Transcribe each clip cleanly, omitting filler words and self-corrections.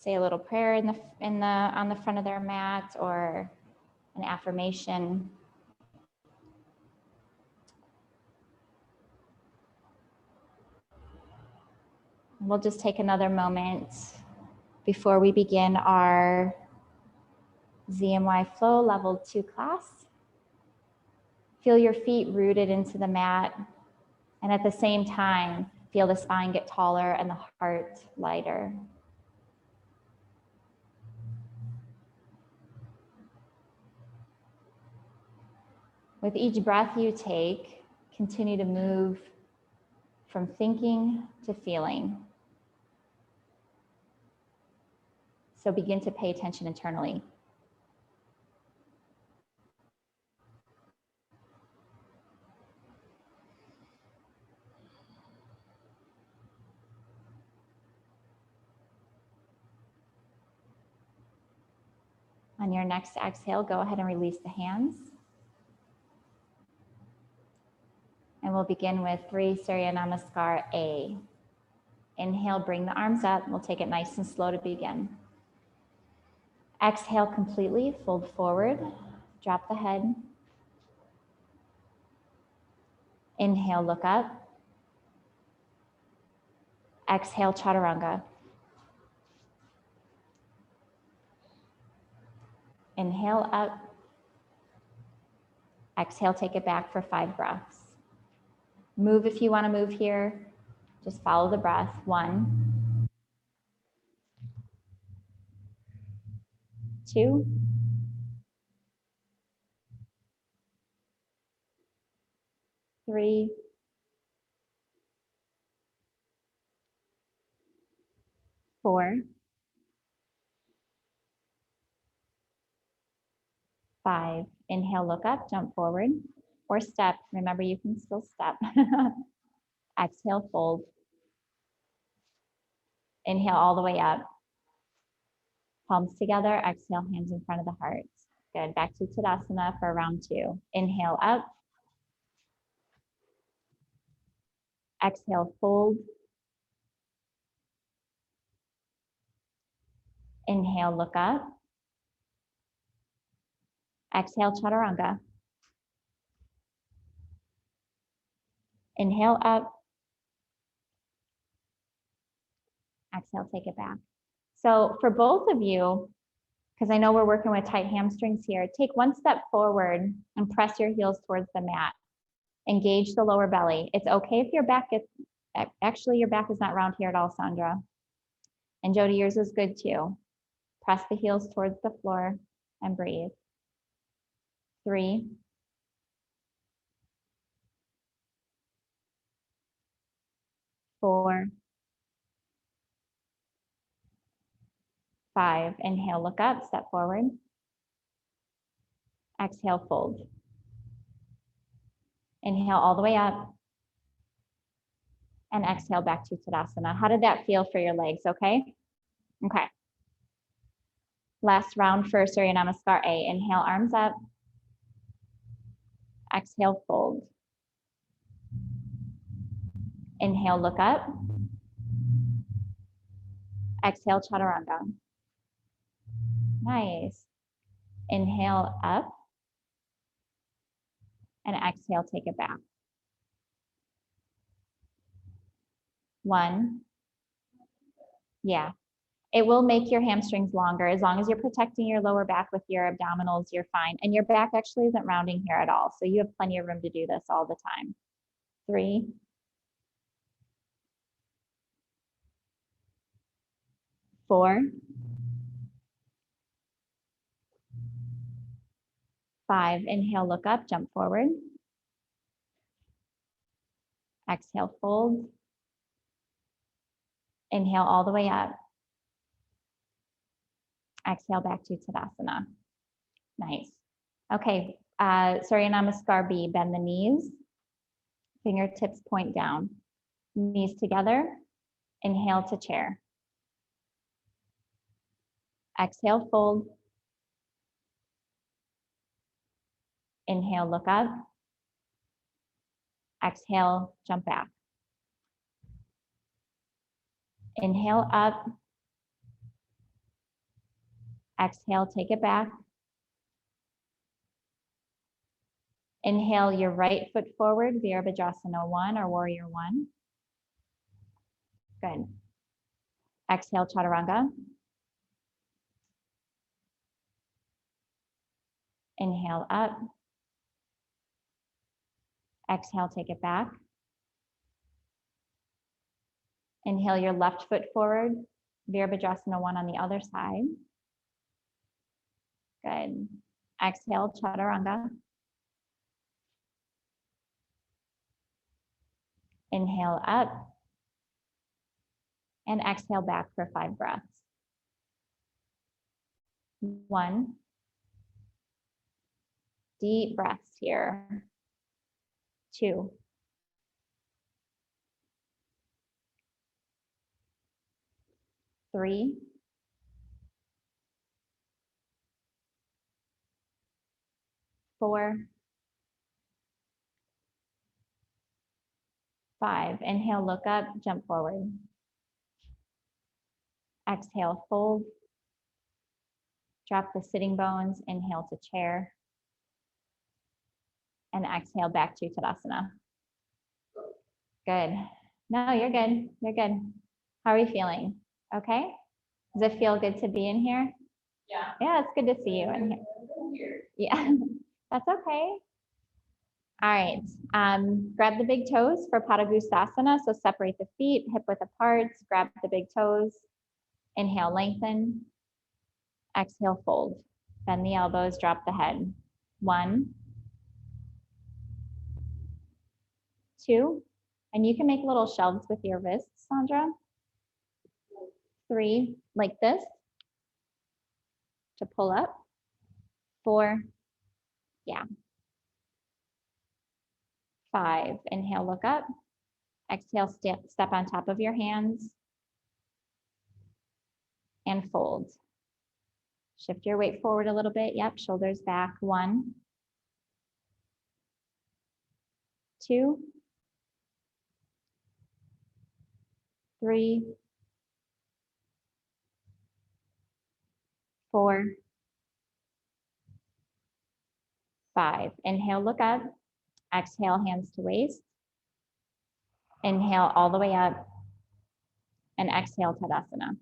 say a little prayer on the front of their mat or an affirmation. We'll just take another moment before we begin our ZMY Flow Level 2 class. Feel your feet rooted into the mat, and at the same time, feel the spine get taller and the heart lighter. With each breath you take, continue to move from thinking to feeling. So begin to pay attention internally. On your next exhale, go ahead and release the hands. And we'll begin with 3 Surya Namaskar A. Inhale, bring the arms up. We'll take it nice and slow to begin. Exhale completely, fold forward, drop the head. Inhale, look up. Exhale, Chaturanga. Inhale up. Exhale, take it back for 5 breaths. Move if you want to move here. Just follow the breath. 1, 2, 3, 4, 5. Inhale, look up, jump forward, or step. Remember, you can still step. Exhale, fold. Inhale all the way up. Palms together, exhale, hands in front of the heart. Good, back to Tadasana for round 2. Inhale up. Exhale, fold. Inhale, look up. Exhale, Chaturanga. Inhale up. Exhale, take it back. So for both of you, because I know we're working with tight hamstrings here, take 1 step forward and press your heels towards the mat. Engage the lower belly. It's okay if your back is, actually your back is not round here at all, Sandra. And Jody, yours is good too. Press the heels towards the floor and breathe. 3, 4, 5. Inhale, look up, step forward. Exhale, fold. Inhale all the way up. And exhale back to Tadasana. How did that feel for your legs, okay? Okay. Last round for Surya Namaskar A. Inhale, arms up. Exhale, fold. Inhale, look up. Exhale, Chaturanga. Nice. Inhale up. And exhale, take it back. 1. Yeah. It will make your hamstrings longer. As long as you're protecting your lower back with your abdominals, you're fine. And your back actually isn't rounding here at all. So you have plenty of room to do this all the time. 3, 4, 5. Inhale, look up, jump forward. Exhale, fold. Inhale all the way up. Exhale back to Tadasana. Nice. Okay, Surya Namaskar B, bend the knees. Fingertips point down. Knees together. Inhale to chair. Exhale, fold. Inhale, look up. Exhale, jump back. Inhale up. Exhale, take it back. Inhale your right foot forward, Virabhadrasana 1 or Warrior 1. Good. Exhale, Chaturanga. Inhale up. Exhale, take it back. Inhale your left foot forward, Virabhadrasana 1 on the other side. Good. Exhale, Chaturanga. Inhale up. And exhale back for 5 breaths. 1. Deep breaths here. 2. 3. 4. 5. Inhale, look up, jump forward. Exhale, fold. Drop the sitting bones, inhale to chair. And exhale back to Tadasana. Good. No, you're good. You're good. How are you feeling? Okay? Does it feel good to be in here? Yeah. Yeah, it's good to see you in here. Yeah, that's okay. All right. Grab the big toes for Padangusthasana. So separate the feet, hip width apart, grab the big toes. Inhale, lengthen. Exhale, fold. Bend the elbows, drop the head. 1, 2, and you can make little shelves with your wrists, Sandra. 3, like this, to pull up. 4, yeah. 5, inhale, look up. Exhale, step on top of your hands. And fold. Shift your weight forward a little bit. Yep, shoulders back. 1, 2, 3, 4, 5. Inhale, look up. Exhale, hands to waist. Inhale all the way up. And exhale, Tadasana.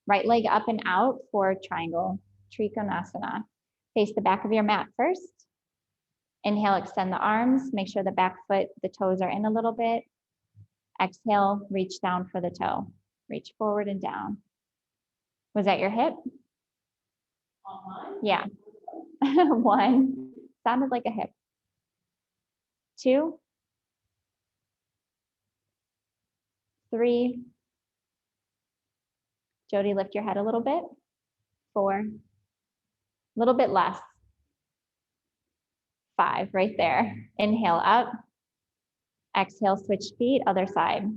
Right leg up and out for triangle, Trikonasana. Face the back of your mat first. Inhale, extend the arms. Make sure the back foot, the toes are in a little bit. Exhale, reach down for the toe. Reach forward and down. Was that your hip? Yeah. 1, sounded like a hip. 2, 3. Jody, lift your head a little bit. 4, a little bit less. 5, right there. Inhale up. Exhale, switch feet, other side.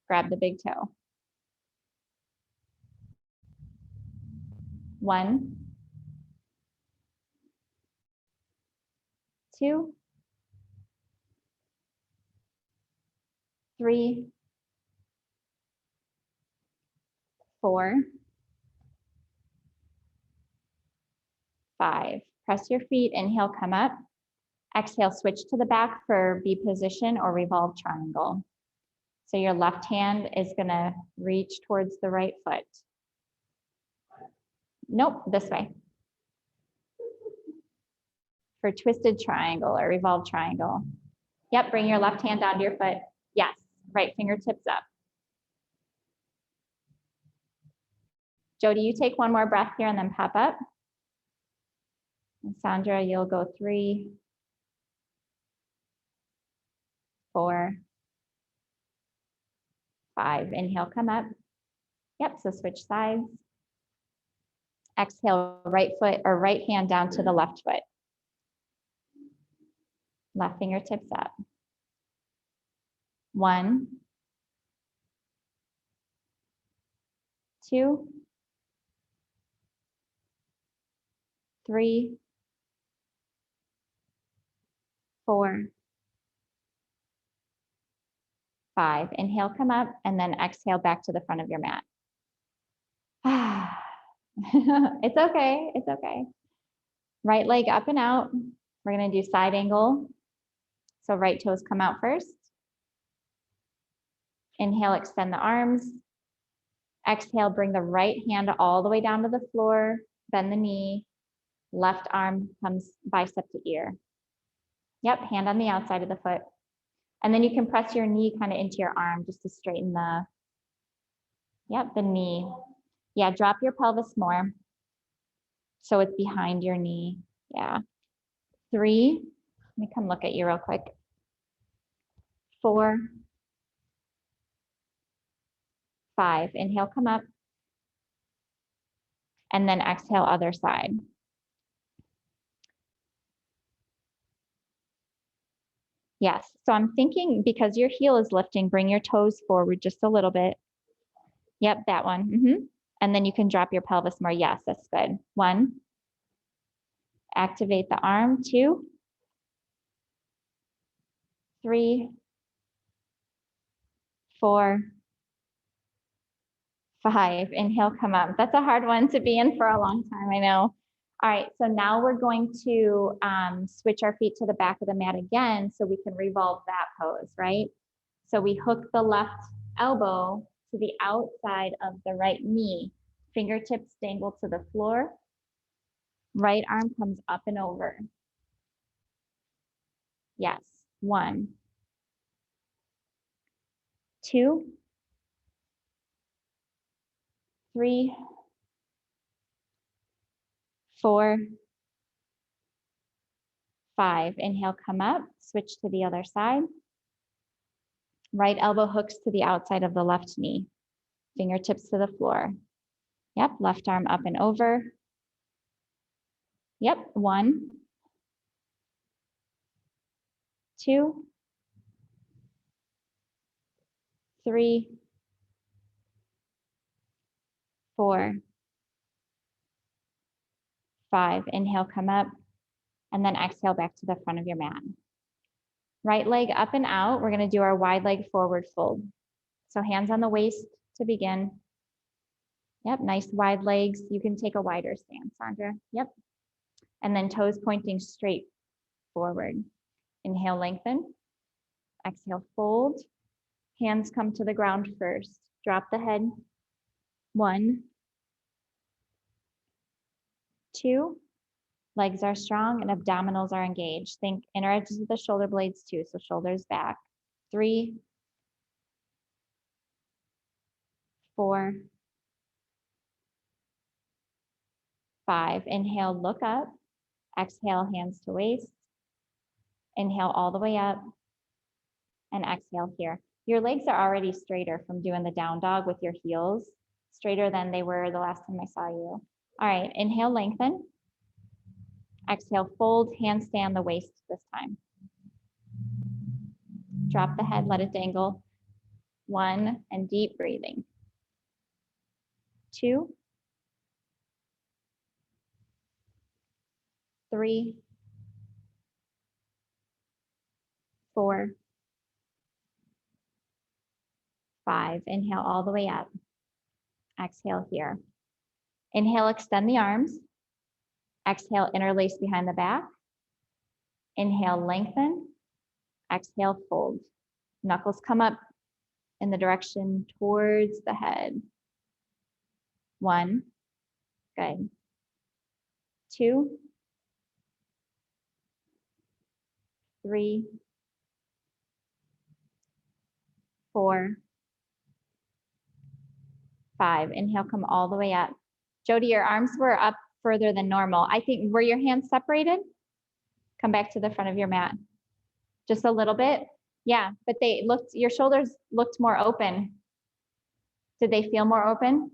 Grab the big toe. 1, 2, 3, 4, 5. Press your feet, inhale, come up. Exhale, switch to the back for B position or revolve triangle. So your left hand is gonna reach towards the right foot. Nope, this way. For twisted triangle or revolve triangle. Yep, bring your left hand onto your foot. Yes, right fingertips up. Jody, you take one more breath here and then pop up. And Sandra, you'll go 3, 4, 5. Inhale, come up. Yep, so switch sides. Exhale, right foot or right hand down to the left foot. Left fingertips up. 1, 2, 3, 4, 5. Inhale, come up, and then exhale back to the front of your mat. It's okay, it's okay. Right leg up and out. We're gonna do side angle. So right toes come out first. Inhale, extend the arms. Exhale, bring the right hand all the way down to the floor, bend the knee. Left arm comes bicep to ear. Yep, hand on the outside of the foot. And then you can press your knee kind of into your arm just to straighten the, yep, the knee. Yeah, drop your pelvis more. So it's behind your knee. Yeah. 3, let me come look at you real quick. 4, 5, inhale, come up. And then exhale, other side. Yes, so I'm thinking because your heel is lifting, bring your toes forward just a little bit. Yep, that one. And then you can drop your pelvis more. Yes, that's good. 1, activate the arm. 2, 3, 4, 5. Inhale, come up. That's a hard one to be in for a long time, I know. All right, so now we're going to switch our feet to the back of the mat again so we can revolve that pose, right? So we hook the left elbow to the outside of the right knee. Fingertips dangle to the floor. Right arm comes up and over. Yes, 1, 2, 3, 4, 5. Inhale, come up, switch to the other side. Right elbow hooks to the outside of the left knee. Fingertips to the floor. Yep, left arm up and over. Yep, 1, 2, 3, 4, 5. Inhale, come up, and then exhale back to the front of your mat. Right leg up and out. We're gonna do our wide leg forward fold. So hands on the waist to begin. Yep, nice wide legs. You can take a wider stance, Sandra. Yep. And then toes pointing straight forward. Inhale, lengthen. Exhale, fold. Hands come to the ground first. Drop the head. 1, 2. Legs are strong and abdominals are engaged. Think inner edges of the shoulder blades too, so shoulders back. 3, 4, 5. Inhale, look up. Exhale, hands to waist. Inhale all the way up. And exhale here. Your legs are already straighter from doing the down dog with your heels, straighter than they were the last time I saw you. All right, inhale, lengthen. Exhale, fold, hands stay on the waist this time. Drop the head, let it dangle. 1, and deep breathing. 2, 3, 4, 5. Inhale all the way up. Exhale here. Inhale, extend the arms. Exhale, interlace behind the back. Inhale, lengthen. Exhale, fold. Knuckles come up in the direction towards the head. 1, good. 2, 3, 4, 5. Inhale, come all the way up. Jody, your arms were up further than normal. I think, were your hands separated? Come back to the front of your mat. Just a little bit? Yeah, but they looked, your shoulders looked more open. Did they feel more open?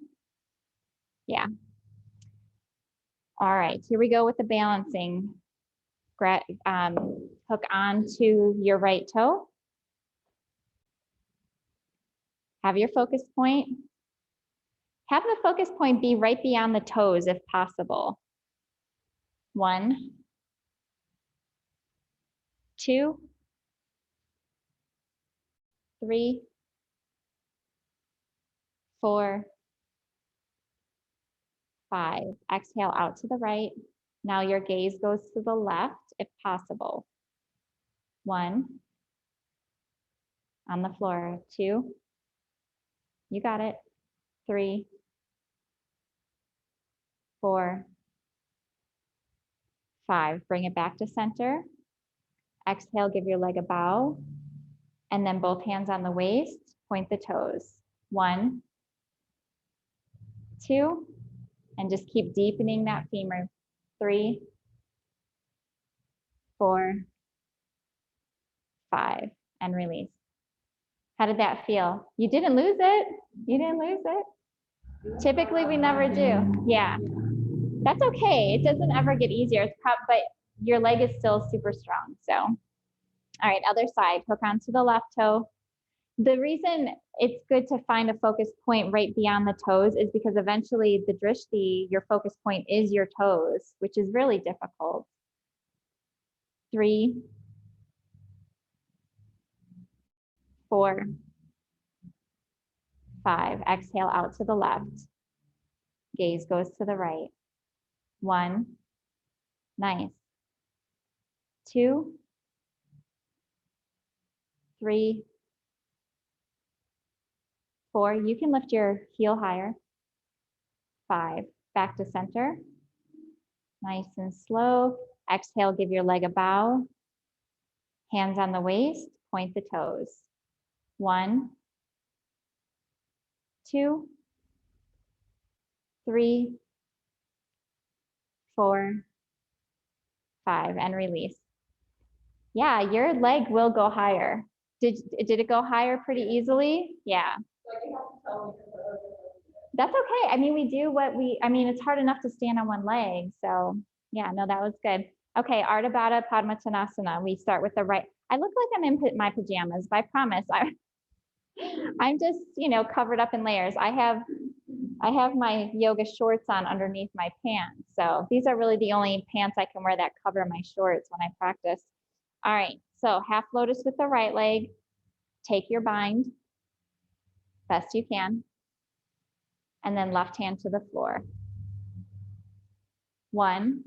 Yeah. All right, here we go with the balancing. Hook on to your right toe. Have your focus point. Have the focus point be right beyond the toes if possible. 1, 2, 3, 4, 5. Exhale out to the right. Now your gaze goes to the left if possible. 1. On the floor. 2. You got it. 3. 4. 5. Bring it back to center. Exhale, give your leg a bow. And then both hands on the waist, point the toes. 1, 2, and just keep deepening that femur. 3, 4, 5, and release. How did that feel? You didn't lose it. You didn't lose it. Typically, we never do. Yeah, that's okay. It doesn't ever get easier, but your leg is still super strong. So, all right, other side, hook onto the left toe. The reason it's good to find a focus point right beyond the toes is because eventually the drishti, your focus point is your toes, which is really difficult. 3, 4, 5. Exhale out to the left. Gaze goes to the right. 1. Nice. 2, 3, 4. You can lift your heel higher. 5. Back to center. Nice and slow. Exhale, give your leg a bow. Hands on the waist, point the toes. 1, 2, 3, 4, 5, and release. Yeah, your leg will go higher. Did it go higher pretty easily? Yeah. That's okay. I mean, we do what it's hard enough to stand on one leg. So yeah, no, that was good. Okay, Ardha Baddha Padmatanasana. We start with the right. I look like I'm in my pajamas, but I promise I'm just, covered up in layers. I have my yoga shorts on underneath my pants. So these are really the only pants I can wear that cover my shorts when I practice. All right, so half lotus with the right leg. Take your bind, best you can. And then left hand to the floor. 1,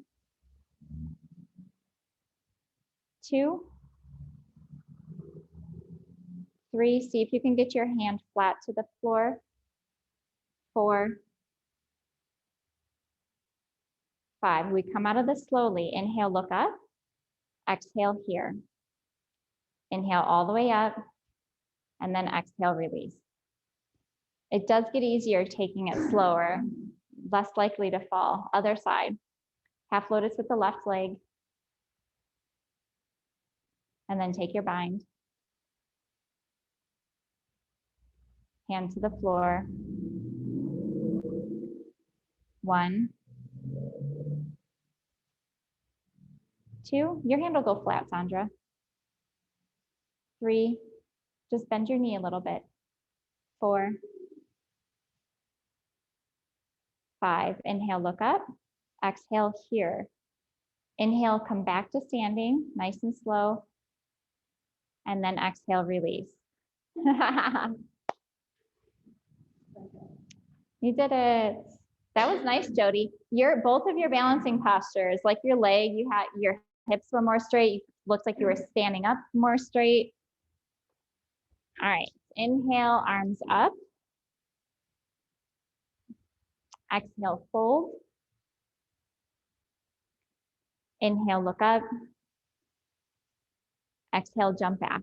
2, 3. See if you can get your hand flat to the floor. 4, 5. We come out of this slowly. Inhale, look up. Exhale here. Inhale all the way up. And then exhale, release. It does get easier taking it slower, less likely to fall. Other side. Half lotus with the left leg. And then take your bind. Hand to the floor. 1, 2. Your hand will go flat, Sandra. 3. Just bend your knee a little bit. 4, 5. Inhale, look up. Exhale here. Inhale, come back to standing, nice and slow. And then exhale, release. You did it. That was nice, Jody. Both of your balancing postures, like your leg, your hips were more straight. Looks like you were standing up more straight. All right, inhale, arms up. Exhale, fold. Inhale, look up. Exhale, jump back.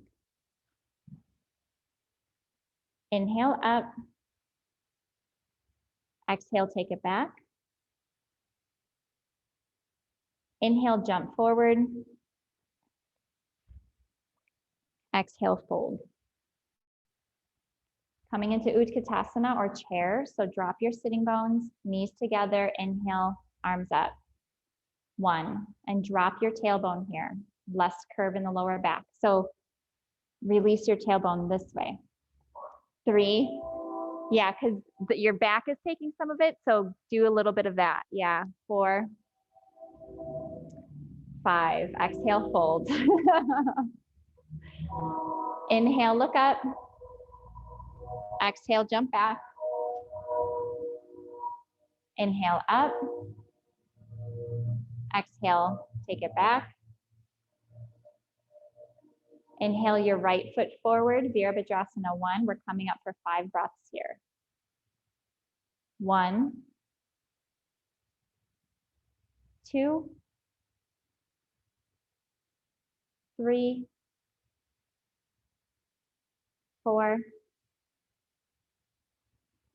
Inhale up. Exhale, take it back. Inhale, jump forward. Exhale, fold. Coming into Utkatasana or chair. So drop your sitting bones, knees together, inhale, arms up. 1, and drop your tailbone here. Less curve in the lower back. So release your tailbone this way. 3, yeah, because your back is taking some of it. So do a little bit of that. Yeah, 4, 5, exhale, fold. Inhale, look up. Exhale, jump back. Inhale up. Exhale, take it back. Inhale your right foot forward, Virabhadrasana 1. We're coming up for 5 breaths here. 1, 2, 3, 4,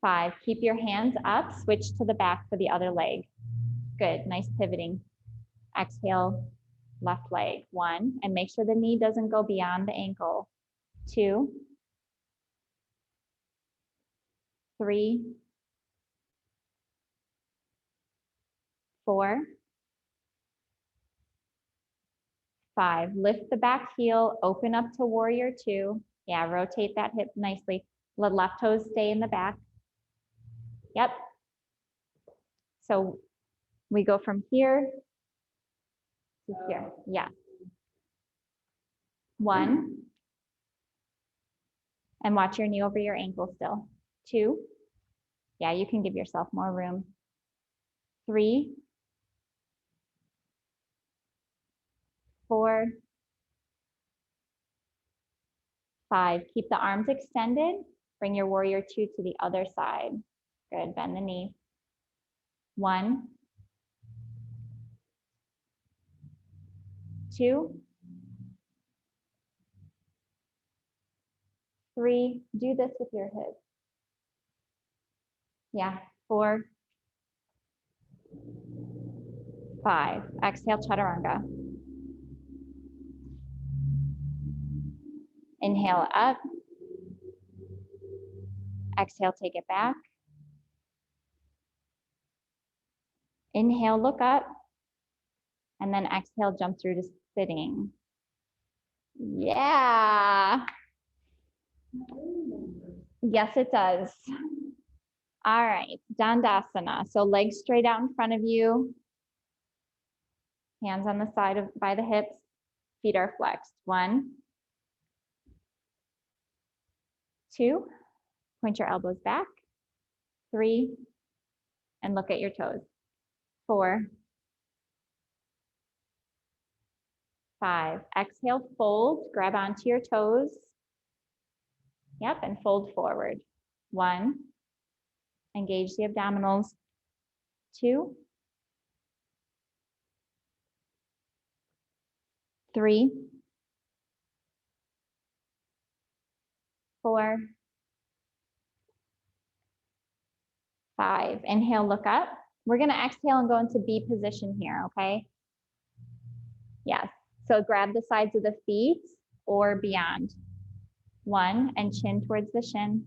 5. Keep your hands up, switch to the back for the other leg. Good, nice pivoting. Exhale, left leg. 1, and make sure the knee doesn't go beyond the ankle. 2, 3, 4, 5. Lift the back heel, open up to warrior 2. Yeah, rotate that hip nicely. The left toes stay in the back. Yep. So we go from here to here. Yeah. 1. And watch your knee over your ankle still. 2. Yeah, you can give yourself more room. 3, 4, 5. Keep the arms extended. Bring your warrior 2 to the other side. Good, bend the knee. 1, 2, 3. Do this with your hips. Yeah, 4, 5. Exhale, chaturanga. Inhale up. Exhale, take it back. Inhale, look up. And then exhale, jump through to sitting. Yeah. Yes, it does. All right, Dandasana. So legs straight out in front of you. Hands on the side of by the hips. Feet are flexed. 1, 2. Point your elbows back. 3. And look at your toes. 4, 5. Exhale, fold. Grab onto your toes. Yep, and fold forward. 1. Engage the abdominals. 2, 3, 4, 5. Inhale, look up. We're going to exhale and go into B position here, okay? Yes. So grab the sides of the feet or beyond. 1, and chin towards the shin.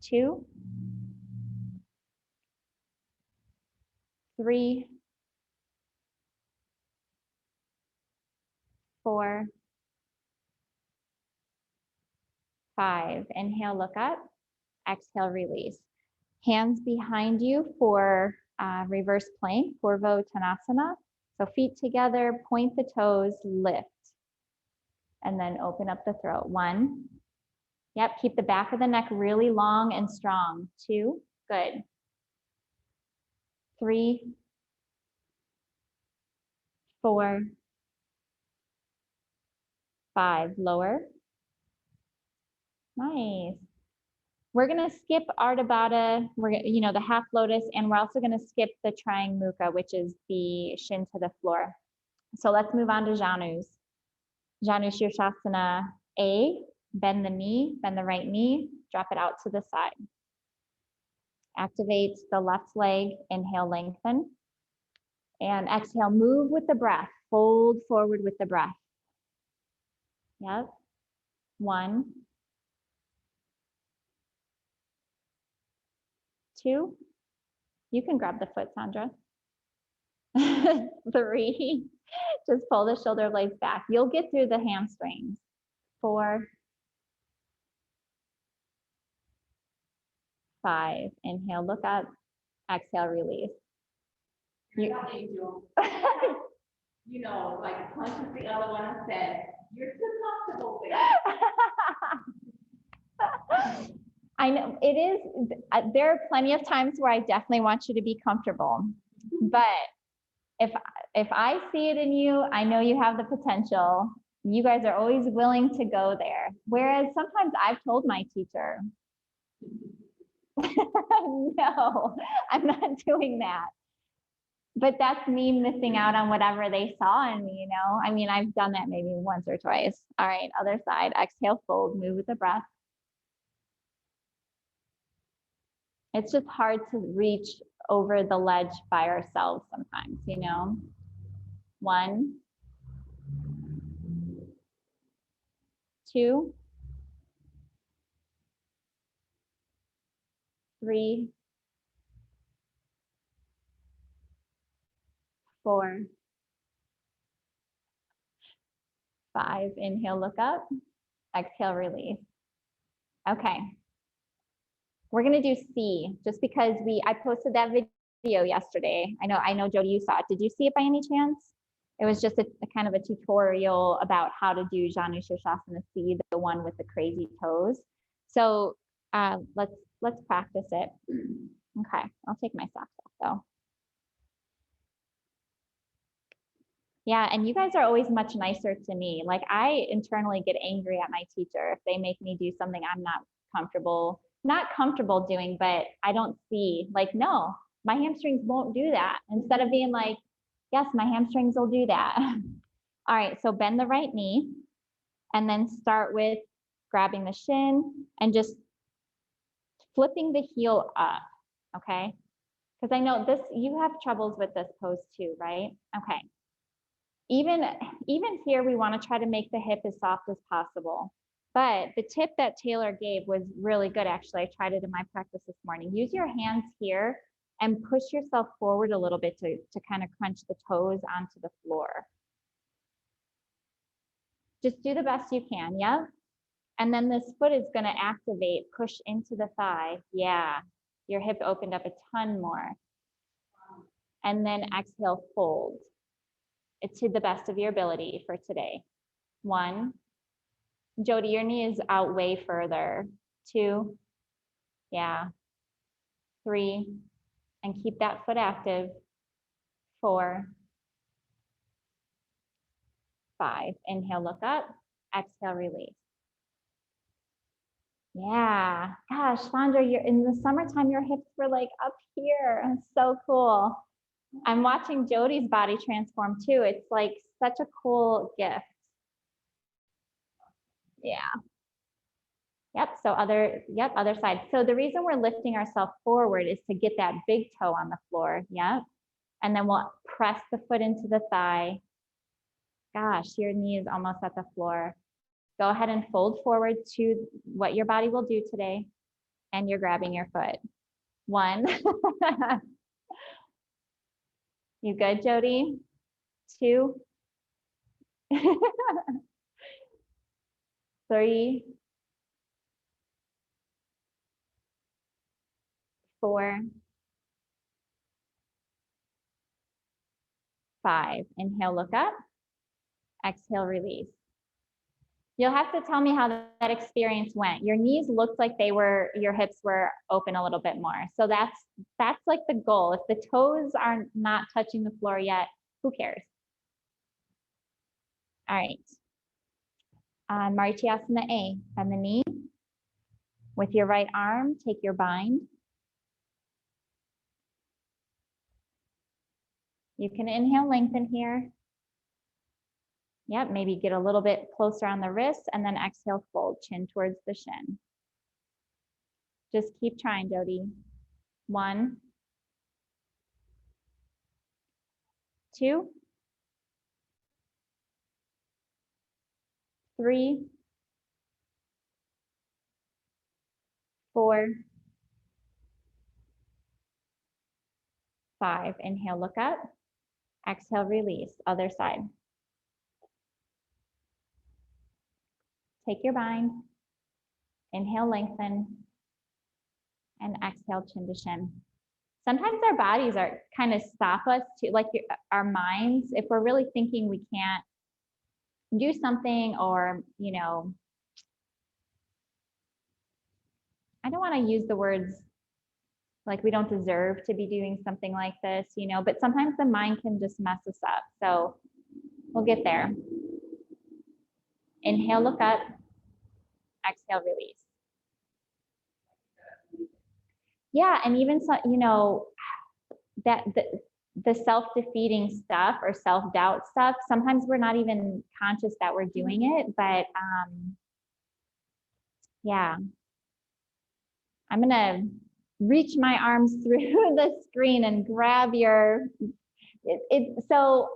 2, 3, 4, 5. Inhale, look up. Exhale, release. Hands behind you for reverse plank, Purva Uttanasana. So feet together, point the toes, lift. And then open up the throat. 1. Yep, keep the back of the neck really long and strong. 2, good. 3, 4, 5, lower. Nice. We're gonna skip Ardha Baddha, the half lotus, and we're also gonna skip the Triang Mukha, which is the shin to the floor. So let's move on to Janus. Janu Shirshasana A, bend the knee, bend the right knee, drop it out to the side. Activate the left leg, inhale, lengthen. And exhale, move with the breath, fold forward with the breath. Yep. 1, 2. You can grab the foot, Sandra. 3. Just pull the shoulder blades back. You'll get through the hamstrings. 4, 5. Inhale, look up. Exhale, release. Like punches the other one and said, "You're too comfortable there." I know it is, there are plenty of times where I definitely want you to be comfortable, but if I see it in you, I know you have the potential. You guys are always willing to go there. Whereas sometimes I've told my teacher, no, I'm not doing that. But that's me missing out on whatever they saw in me, you know? I mean, I've done that maybe once or twice. All right, other side, exhale, fold, move with the breath. It's just hard to reach over the ledge by ourselves sometimes, you know? 1, 2, 3, 4, 5. Inhale, look up. Exhale, release. Okay. We're gonna do C just because I posted that video yesterday. I know Jody, you saw it. Did you see it by any chance? It was just a kind of a tutorial about how to do Janu Shirshasana C, the one with the crazy toes. So let's practice it. Okay, I'll take my socks off though. Yeah, and you guys are always much nicer to me. Like I internally get angry at my teacher if they make me do something I'm not comfortable doing, but I don't see, like, no, my hamstrings won't do that. Instead of being like, yes, my hamstrings will do that. All right, so bend the right knee and then start with grabbing the shin and just flipping the heel up, okay? Because I know you have troubles with this pose too, right? Okay. Even here, we want to try to make the hip as soft as possible. But the tip that Taylor gave was really good, actually. I tried it in my practice this morning. Use your hands here and push yourself forward a little bit to kind of crunch the toes onto the floor. Just do the best you can, yeah? And then this foot is going to activate, push into the thigh. Yeah, your hip opened up a ton more. And then exhale, fold. It's to the best of your ability for today. 1. Jody, your knee is out way further. 2. Yeah. 3. And keep that foot active. 4. 5. Inhale, look up. Exhale, release. Yeah. Gosh, Sandra, you're in the summertime, your hips were like up here. It's so cool. I'm watching Jody's body transform too. It's like such a cool gift. Yeah. Yep, so other side. So the reason we're lifting ourselves forward is to get that big toe on the floor, yep. And then we'll press the foot into the thigh. Gosh, your knee is almost at the floor. Go ahead and fold forward to what your body will do today. And you're grabbing your foot. 1. You good, Jody? 2. 3. 4. 5. Inhale, look up. Exhale, release. You'll have to tell me how that experience went. Your knees looked like your hips were open a little bit more. So that's like the goal. If the toes are not touching the floor yet, who cares? All right. Marityasana A, bend the knee. With your right arm, take your bind. You can inhale, lengthen here. Yep, maybe get a little bit closer on the wrist and then exhale, fold, chin towards the shin. Just keep trying, Jody. 1, 2, 3, 4, 5. Inhale, look up. Exhale, release. Other side. Take your bind. Inhale, lengthen. And exhale, chin to shin. Sometimes our bodies are kind of stop us to, like our minds, if we're really thinking we can't do something or, you know, I don't want to use the words like we don't deserve to be doing something like this, you know, but sometimes the mind can just mess us up. So we'll get there. Inhale, look up. Exhale, release. Yeah, and even so, you know, that the self-defeating stuff or self-doubt stuff, sometimes we're not even conscious that we're doing it, but yeah. I'm gonna reach my arms through the screen and grab your, so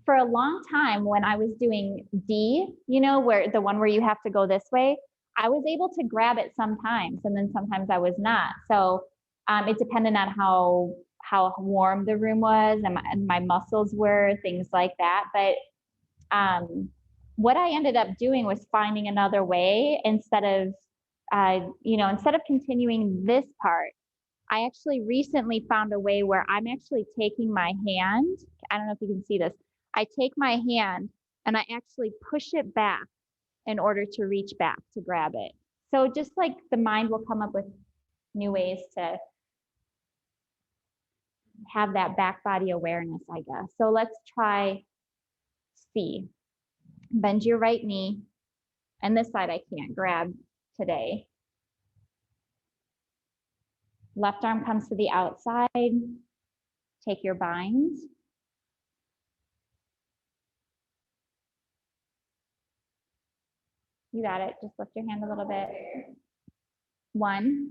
for a long time when I was doing D, you know, where the one where you have to go this way, I was able to grab it sometimes, and then sometimes I was not. So it depended on how warm the room was and my muscles were, things like that. But what I ended up doing was finding another way instead of, you know, instead of continuing this part. I actually recently found a way where I'm actually taking my hand. I don't know if you can see this. I take my hand and I actually push it back in order to reach back to grab it. So just like the mind will come up with new ways to have that back body awareness, I guess. So let's try C. Bend your right knee. And this side I can't grab today. Left arm comes to the outside. Take your bind. You got it. Just lift your hand a little bit. 1,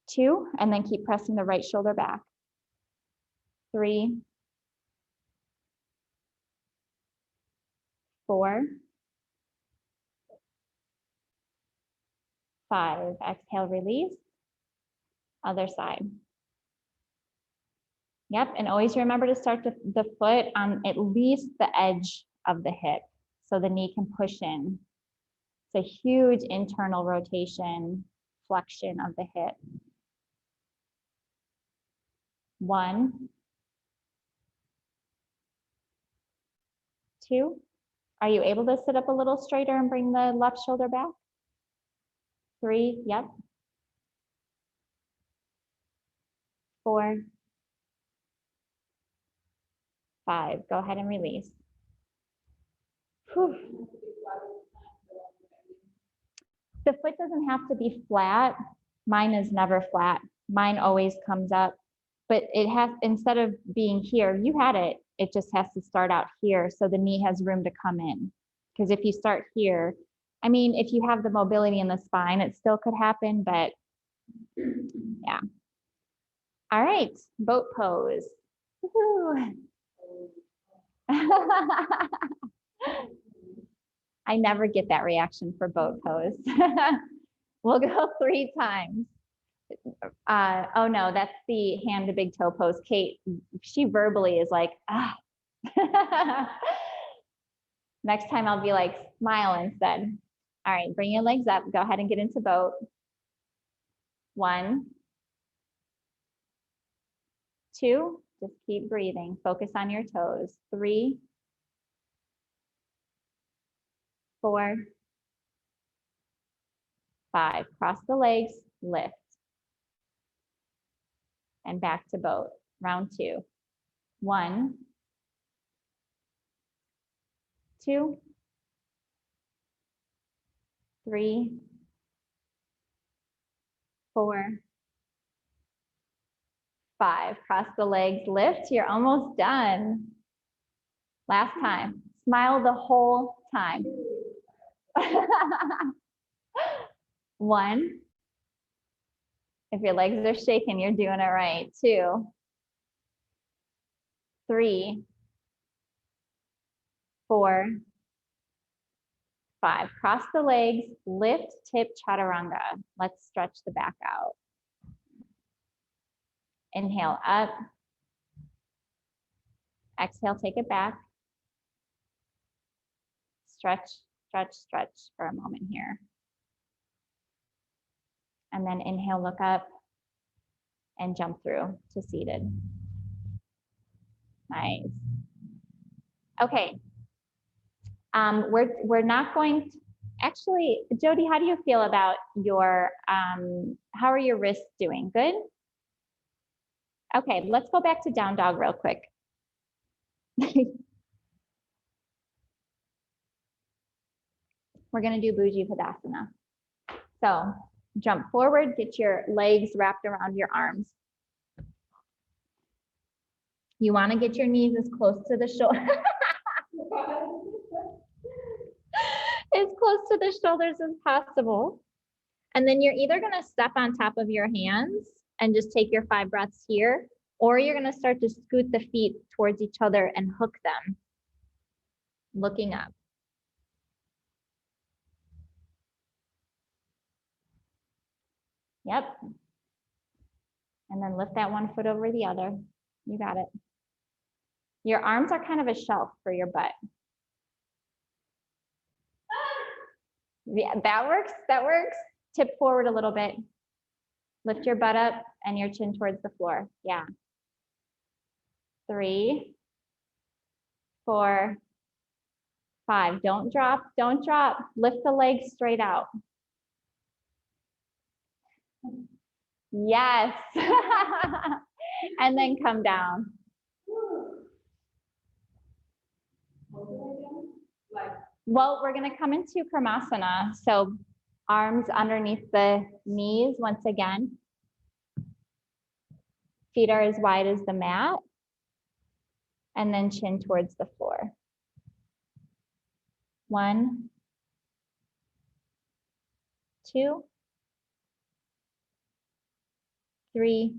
2, and then keep pressing the right shoulder back. 3, 4, 5. Exhale, release. Other side. Yep, and always remember to start the foot on at least the edge of the hip so the knee can push in. It's a huge internal rotation, flexion of the hip. 1, 2. Are you able to sit up a little straighter and bring the left shoulder back? 3, yep. 4, 5. Go ahead and release. Whew. The foot doesn't have to be flat. Mine is never flat. Mine always comes up, but it has, instead of being here, you had it, it just has to start out here so the knee has room to come in. Because if you start here, I mean, if you have the mobility in the spine, it still could happen, but yeah. All right, boat pose. I never get that reaction for boat pose. We'll go 3 times. Oh no, that's the hand to big toe pose. Kate, she verbally is like, ah. Next time I'll be like, smile instead. All right, bring your legs up. Go ahead and get into boat. 1, 2, just keep breathing. Focus on your toes. 3, 4, 5. Cross the legs, lift. And back to boat. Round 2. 1, 2, 3, 4, 5. Cross the legs, lift. You're almost done. Last time. Smile the whole time. 1. If your legs are shaking, you're doing it right. 2, 3, 4, 5. Cross the legs, lift, tip, chaturanga. Let's stretch the back out. Inhale up. Exhale, take it back. Stretch, stretch, stretch for a moment here. And then inhale, look up and jump through to seated. Nice. Okay. We're not going to, Actually, Jody, how do you feel about your, how are your wrists doing? Good? Okay, let's go back to down dog real quick. We're gonna do Bhujipadasana. So jump forward, get your legs wrapped around your arms. You wanna get your knees as close to the shoulder. As close to the shoulders as possible. And then you're either gonna step on top of your hands and just take your 5 breaths here, or you're gonna start to scoot the feet towards each other and hook them, looking up. Yep. And then lift that one foot over the other. You got it. Your arms are kind of a shelf for your butt. Yeah, that works, that works. Tip forward a little bit. Lift your butt up and your chin towards the floor. Yeah. 3, 4, 5. Don't drop, don't drop. Lift the legs straight out. Yes. And then come down. Well, we're going to come into Kramasana. So arms underneath the knees once again. Feet are as wide as the mat. And then chin towards the floor. 1, 2, 3,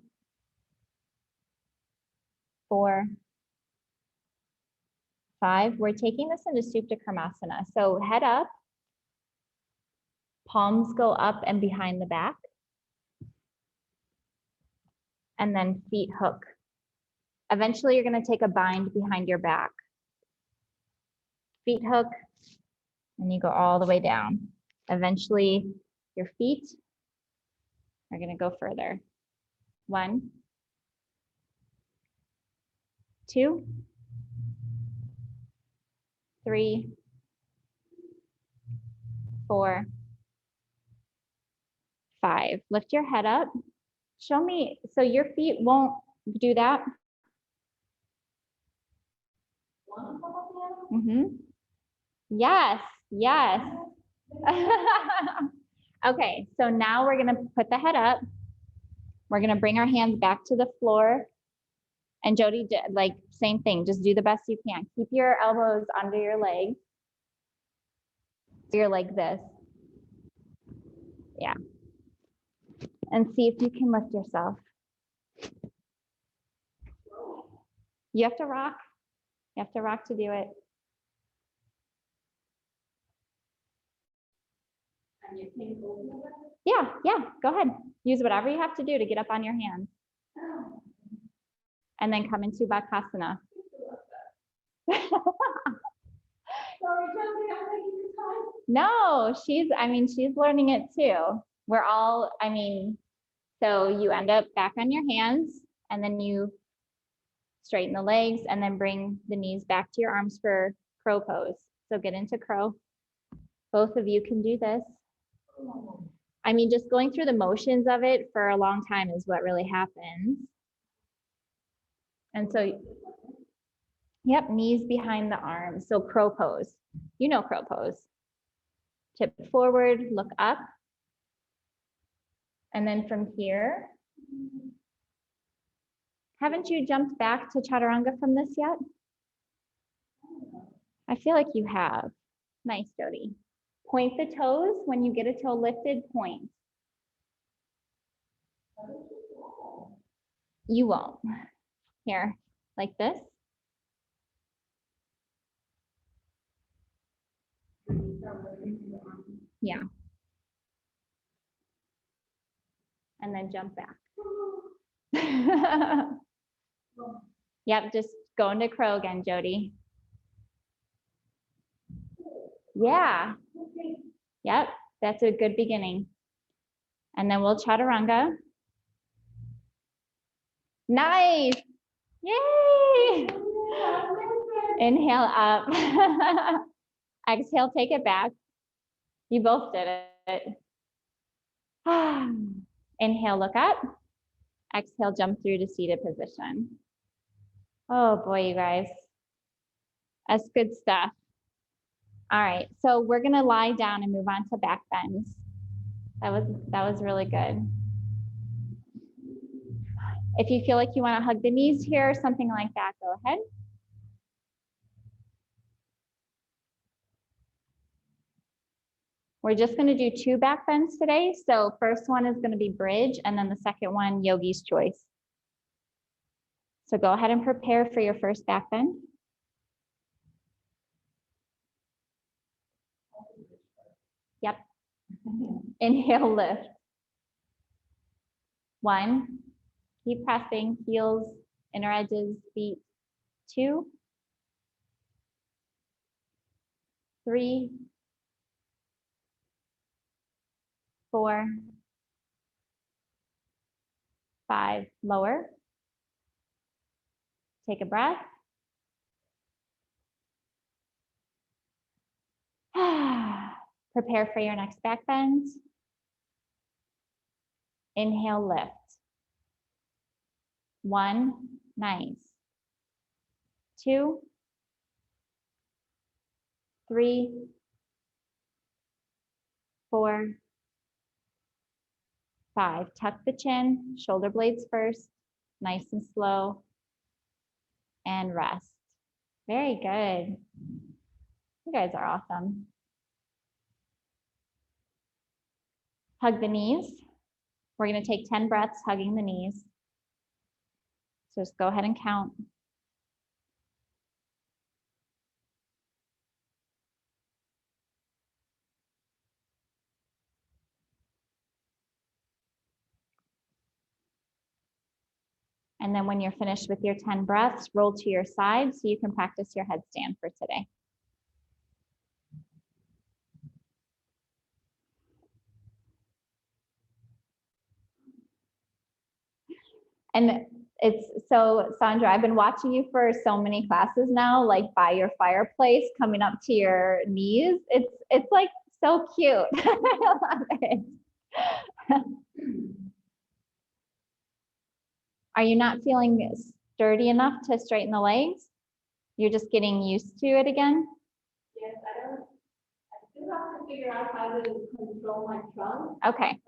4, 5. We're taking this into Supta Karmasana. So head up, palms go up and behind the back, and then feet hook. Eventually, you're going to take a bind behind your back. Feet hook, and you go all the way down. Eventually, your feet are going to go further. 1, 2, 3, 4, 5. Lift your head up. Show me, so your feet won't do that. Yes, yes. Okay, so now we're gonna put the head up. We're gonna bring our hands back to the floor. And Jody, like same thing, just do the best you can. Keep your elbows under your legs. So you're like this. Yeah. And see if you can lift yourself. You have to rock. You have to rock to do it. Yeah, yeah, go ahead. Use whatever you have to do to get up on your hands. And then come into Bakasana. No, she's learning it too. We're all, so you end up back on your hands and then you straighten the legs and then bring the knees back to your arms for crow pose. So get into crow. Both of you can do this. Just going through the motions of it for a long time is what really happens. And so, yep, knees behind the arms. So crow pose. You know crow pose. Tip forward, look up. And then from here, haven't you jumped back to Chaturanga from this yet? I feel like you have. Nice, Jody. Point the toes. When you get a toe lifted, point. You won't. Here, like this. Yeah. And then jump back. Yep, just go into crow again, Jody. Yeah. Yep, that's a good beginning. And then we'll chaturanga. Nice. Yay. Inhale up. Exhale, take it back. You both did it. Inhale, look up. Exhale, jump through to seated position. Oh boy, you guys. That's good stuff. All right, so we're gonna lie down and move on to back bends. That was really good. If you feel like you want to hug the knees here or something like that, go ahead. We're just going to do 2 back bends today. So first one is going to be bridge, and then the second one, yogi's choice. So go ahead and prepare for your first back bend. Yep. Inhale, lift. 1. Keep pressing, heels, inner edges, feet. 2. 3. 4. 5. Lower. Take a breath. Prepare for your next back bend. Inhale, lift. 1, nice. 2, 3, 4, 5. Tuck the chin, shoulder blades first, nice and slow, and rest. Very good. You guys are awesome. Hug the knees. We're going to take 10 breaths hugging the knees. So just go ahead and count. And then when you're finished with your 10 breaths, roll to your side so you can practice your headstand for today. And it's so, Sandra, I've been watching you for so many classes now, like by your fireplace, coming up to your knees. It's like so cute. I love it. Are you not feeling sturdy enough to straighten the legs? You're just getting used to it again? Yes, I still have to figure out how to control my trunk. Okay.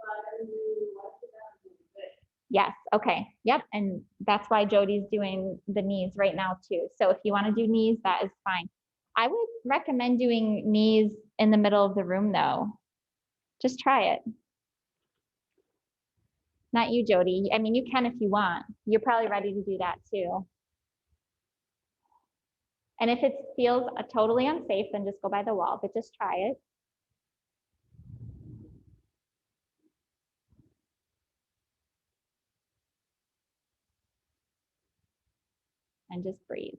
Yes, okay, yep, and that's why Jody's doing the knees right now too. So if you want to do knees, that is fine. I would recommend doing knees in the middle of the room though. Just try it. Not you, Jody. I mean, you can if you want. You're probably ready to do that too. And if it feels totally unsafe, then just go by the wall, but just try it. And just breathe.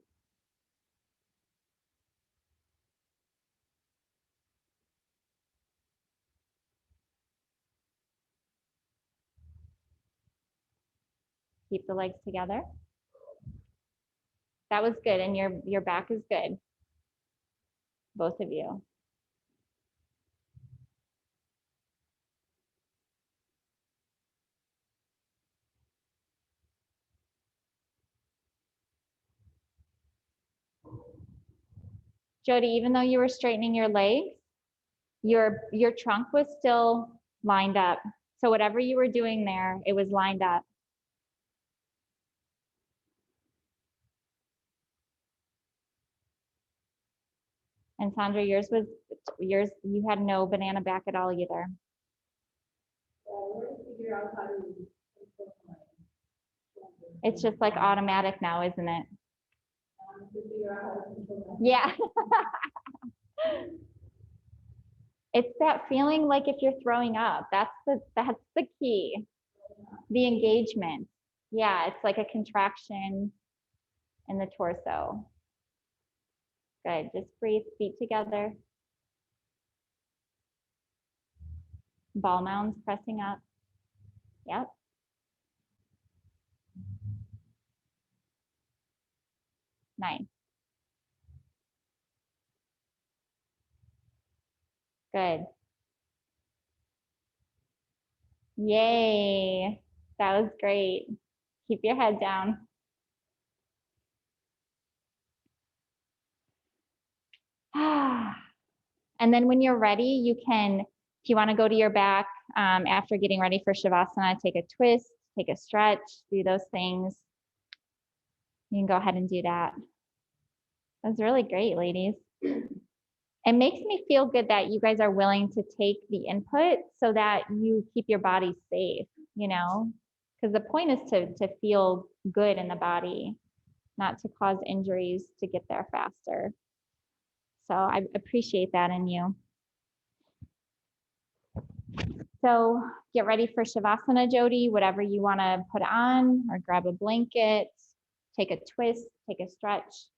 Keep the legs together. That was good, and your back is good. Both of you. Jody, even though you were straightening your legs, your trunk was still lined up. So whatever you were doing there, it was lined up. And Sandra, yours, you had no banana back at all either. It's just like automatic now, isn't it? Yeah. It's that feeling like if you're throwing up, that's the key. The engagement. Yeah, it's like a contraction in the torso. Good. Just breathe, feet together. Ball mounds pressing up. Yep. Nice. Good. Yay. That was great. Keep your head down. And then when you're ready, you can, if you want to go to your back after getting ready for Shavasana, take a twist, take a stretch, do those things. You can go ahead and do that. That was really great, ladies. It makes me feel good that you guys are willing to take the input so that you keep your body safe, you know, because the point is to feel good in the body, not to cause injuries to get there faster. So I appreciate that in you. So get ready for Shavasana, Jody, whatever you want to put on, or grab a blanket, take a twist, take a stretch.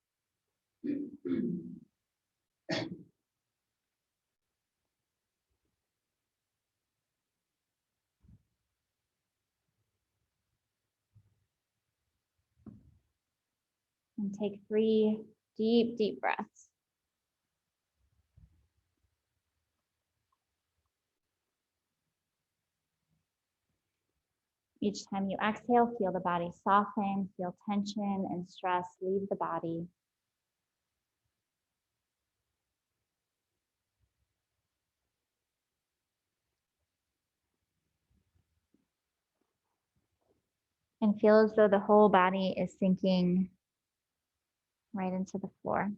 And take 3 deep, deep breaths. Each time you exhale, feel the body soften, feel tension and stress leave the body. And feel as though the whole body is sinking right into the floor.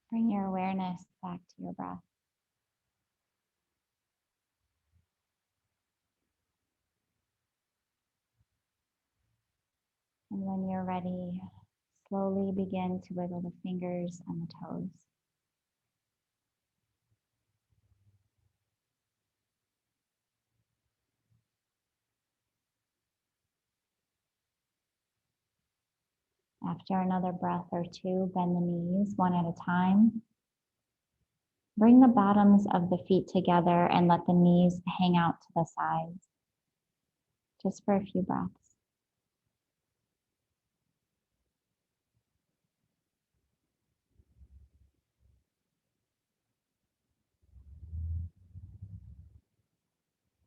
Bring your awareness back to your breath. And when you're ready, slowly begin to wiggle the fingers and the toes. After another breath or two, bend the knees one at a time. Bring the bottoms of the feet together and let the knees hang out to the sides, just for a few breaths.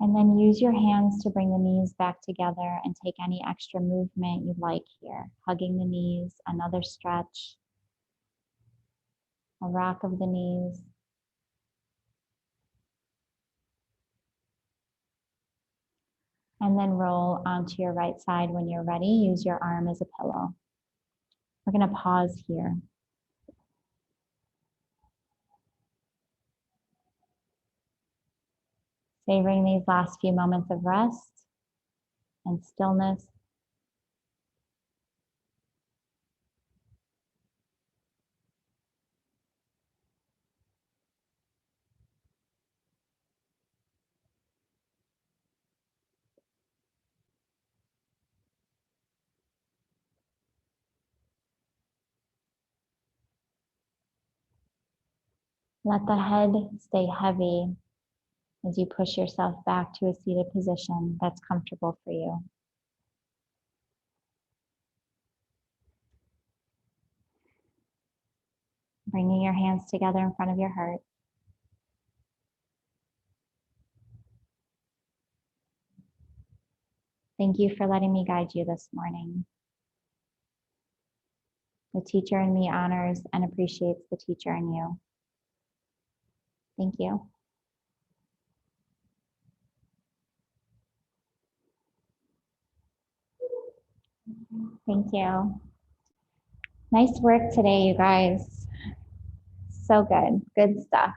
And then use your hands to bring the knees back together and take any extra movement you'd like here. Hugging the knees, another stretch, a rock of the knees. And then roll onto your right side when you're ready. Use your arm as a pillow. We're going to pause here. Savoring these last few moments of rest and stillness. Let the head stay heavy as you push yourself back to a seated position that's comfortable for you. Bringing your hands together in front of your heart. Thank you for letting me guide you this morning. The teacher in me honors and appreciates the teacher in you. Thank you. Thank you. Nice work today, you guys. So good. Good stuff.